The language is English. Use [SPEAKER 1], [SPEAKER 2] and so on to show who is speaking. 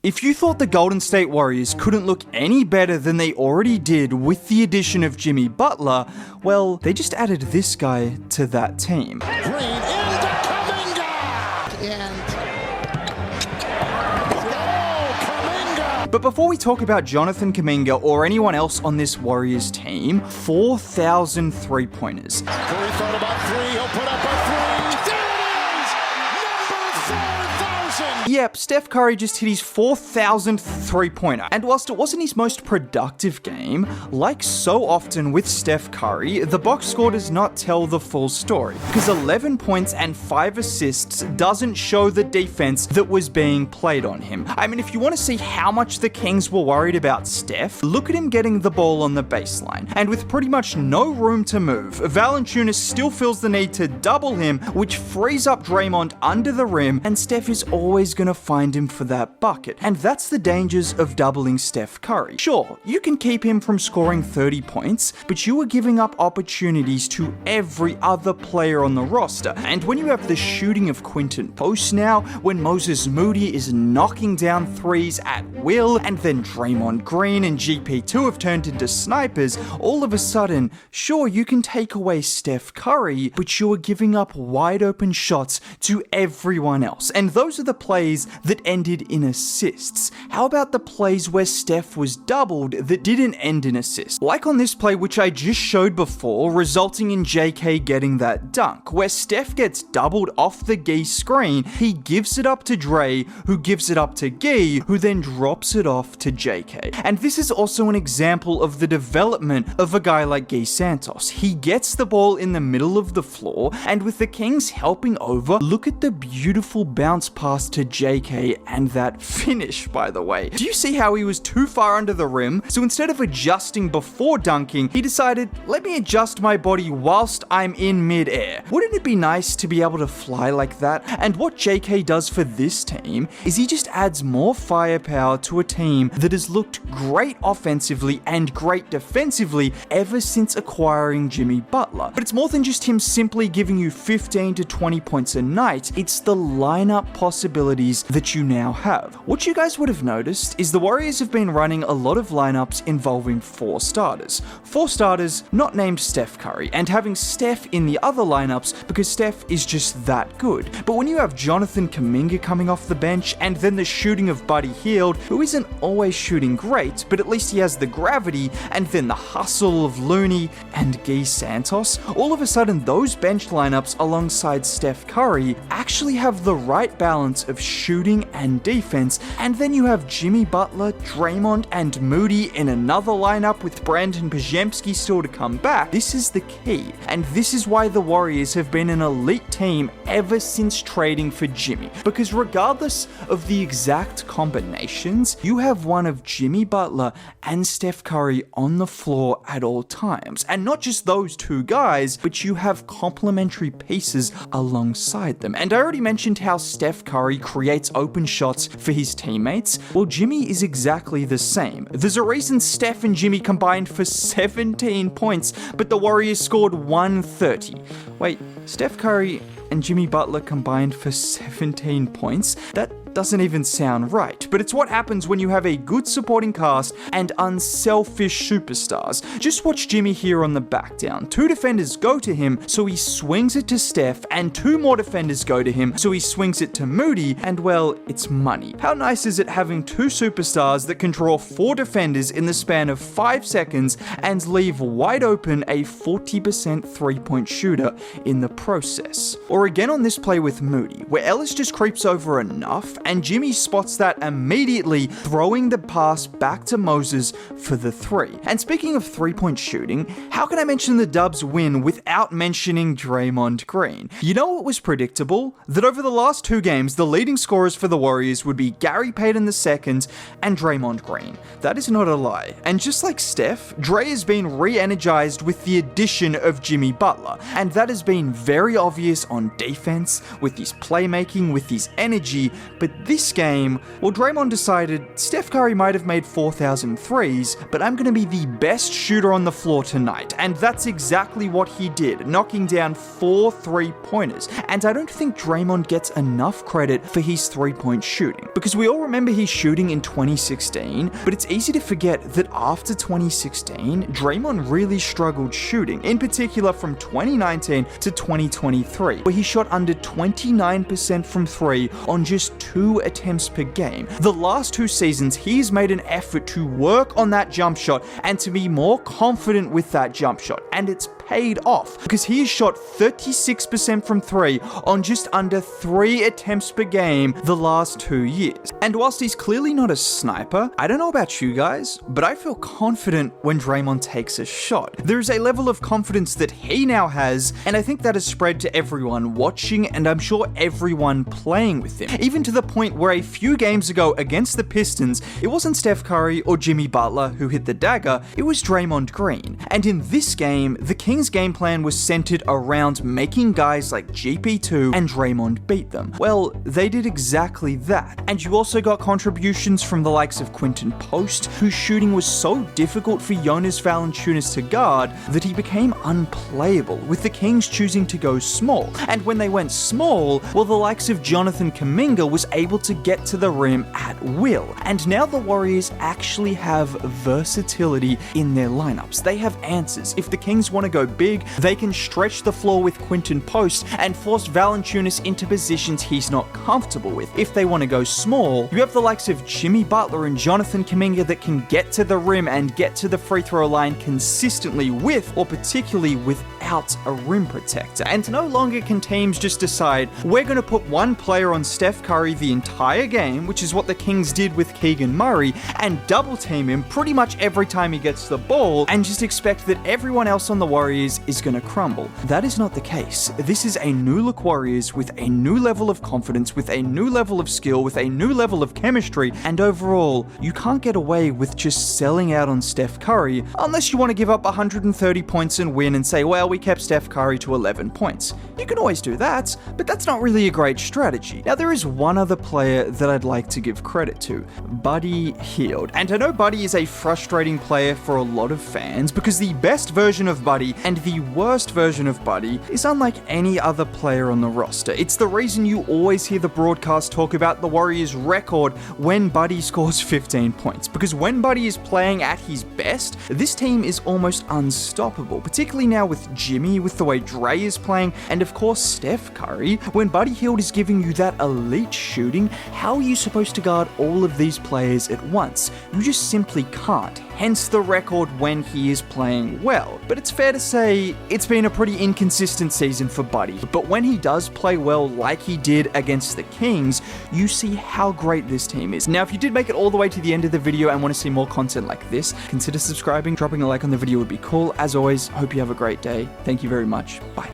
[SPEAKER 1] If you thought the Golden State Warriors couldn't look any better than they already did with the addition of Jimmy Butler, well, they just added this guy to that team.
[SPEAKER 2] Green into Kuminga! Kuminga!
[SPEAKER 1] But before we talk about Jonathan Kuminga or anyone else on this Warriors team, 4,000 three-pointers.
[SPEAKER 2] Curry thought about three, he'll put up a three. There it is! Number 4,000!
[SPEAKER 1] Yep, Steph Curry just hit his 4,000th three-pointer. And whilst it wasn't his most productive game, like so often with Steph Curry, the box score does not tell the full story. Because 11 points and 5 assists doesn't show the defense that was being played on him. I mean, if you want to see how much the Kings were worried about Steph, look at him getting the ball on the baseline. And with pretty much no room to move, Valanciunas still feels the need to double him, which frees up Draymond under the rim, and Steph is always going to find him for that bucket. And that's the dangers of doubling Steph Curry. Sure, you can keep him from scoring 30 points, but you are giving up opportunities to every other player on the roster. And when you have the shooting of Quinton Post now, when Moses Moody is knocking down threes at will, and then Draymond Green and GP2 have turned into snipers, all of a sudden, sure, you can take away Steph Curry, but you are giving up wide open shots to everyone else. And those are the plays that ended in assists. How about the plays where Steph was doubled that didn't end in assists? Like on this play which I just showed before, resulting in JK getting that dunk, where Steph gets doubled off the Gee screen, he gives it up to Dre, who gives it up to Gee, who then drops it off to JK. And this is also an example of the development of a guy like Gee Santos. He gets the ball in the middle of the floor, and with the Kings helping over, look at the beautiful bounce pass to JK and that finish, by the way. Do you see how he was too far under the rim? So instead of adjusting before dunking, he decided, let me adjust my body whilst I'm in mid-air. Wouldn't it be nice to be able to fly like that? And what JK does for this team is he just adds more firepower to a team that has looked great offensively and great defensively ever since acquiring Jimmy Butler. But it's more than just him simply giving you 15 to 20 points a night, it's the lineup possibilities that you now have. What you guys would have noticed is the Warriors have been running a lot of lineups involving 4 starters. 4 starters not named Steph Curry, and having Steph in the other lineups because Steph is just that good. But when you have Jonathan Kuminga coming off the bench, and then the shooting of Buddy Hield, who isn't always shooting great, but at least he has the gravity, and then the hustle of Looney and Gee Santos, all of a sudden those bench lineups alongside Steph Curry actually have the right balance of shooting and defense. And then you have Jimmy Butler, Draymond, and Moody in another lineup with Brandon Podziemski still to come back. This is the key, and this is why the Warriors have been an elite team ever since trading for Jimmy. Because regardless of the exact combinations, you have one of Jimmy Butler and Steph Curry on the floor at all times. And not just those two guys, but you have complementary pieces alongside them. And I already mentioned how Steph Curry creates open shots for his teammates. Well, Jimmy is exactly the same. There's a reason Steph and Jimmy combined for 17 points, but the Warriors scored 130. Wait, Steph Curry and Jimmy Butler combined for 17 points? That doesn't even sound right, but it's what happens when you have a good supporting cast and unselfish superstars. Just watch Jimmy here on the back down. 2 defenders go to him, so he swings it to Steph, and 2 more defenders go to him, so he swings it to Moody, and well, it's money. How nice is it having 2 superstars that can draw 4 defenders in the span of 5 seconds and leave wide open a 40% three-point shooter in the process? Or again on this play with Moody, where Ellis just creeps over enough, and Jimmy spots that immediately, throwing the pass back to Moses for the 3. And speaking of three-point shooting, how can I mention the Dubs win without mentioning Draymond Green? You know what was predictable? That over the last 2 games, the leading scorers for the Warriors would be Gary Payton II and Draymond Green. That is not a lie. And just like Steph, Dre has been re-energized with the addition of Jimmy Butler, and that has been very obvious on defense, with his playmaking, with his energy, but this game, well, Draymond decided Steph Curry might have made 4,000 threes, but I'm going to be the best shooter on the floor tonight. And that's exactly what he did, knocking down 4 3-pointers. And I don't think Draymond gets enough credit for his 3-point shooting, because we all remember his shooting in 2016, but it's easy to forget that after 2016, Draymond really struggled shooting, in particular from 2019 to 2023, where he shot under 29% from 3 on just 2 attempts per game. The last 2 seasons, he's made an effort to work on that jump shot and to be more confident with that jump shot, and it's paid off, because he has shot 36% from 3 on just under 3 attempts per game the last 2 years. And whilst he's clearly not a sniper, I don't know about you guys, but I feel confident when Draymond takes a shot. There is a level of confidence that he now has, and I think that has spread to everyone watching, and I'm sure everyone playing with him. Even to the point where a few games ago against the Pistons, it wasn't Steph Curry or Jimmy Butler who hit the dagger, it was Draymond Green. And in this game, the Kings' game plan was centered around making guys like GP2 and Draymond beat them. Well, they did exactly that. And you also got contributions from the likes of Quinton Post, whose shooting was so difficult for Jonas Valanciunas to guard that he became unplayable, with the Kings choosing to go small. And when they went small, well, the likes of Jonathan Kuminga was able to get to the rim at will. And now the Warriors actually have versatility in their lineups. They have answers. If the Kings want to go big, they can stretch the floor with Quinton Post and force Valanciunas into positions he's not comfortable with. If they want to go small, you have the likes of Jimmy Butler and Jonathan Kuminga that can get to the rim and get to the free throw line consistently with, or particularly without, a rim protector. And no longer can teams just decide, we're going to put one player on Steph Curry the entire game, which is what the Kings did with Keegan Murray, and double team him pretty much every time he gets the ball, and just expect that everyone else on the Warriors is going to crumble. That is not the case. This is a new look Warriors with a new level of confidence, with a new level of skill, with a new level of chemistry, and overall, you can't get away with just selling out on Steph Curry unless you want to give up 130 points and win and say, well, we kept Steph Curry to 11 points. You can always do that, but that's not really a great strategy. Now, there is one other player that I'd like to give credit to, Buddy Hield. And I know Buddy is a frustrating player for a lot of fans, because the best version of Buddy and the worst version of Buddy is unlike any other player on the roster. It's the reason you always hear the broadcast talk about the Warriors' record when Buddy scores 15 points, because when Buddy is playing at his best, this team is almost unstoppable, particularly now with Jimmy, with the way Dre is playing, and of course Steph Curry. When Buddy Hield is giving you that elite shooting, how are you supposed to guard all of these players at once? You just simply can't. Hence the record when he is playing well. But it's fair to say it's been a pretty inconsistent season for Buddy. But when he does play well like he did against the Kings, you see how great this team is. Now, if you did make it all the way to the end of the video and want to see more content like this, consider subscribing. Dropping a like on the video would be cool. As always, hope you have a great day. Thank you very much. Bye.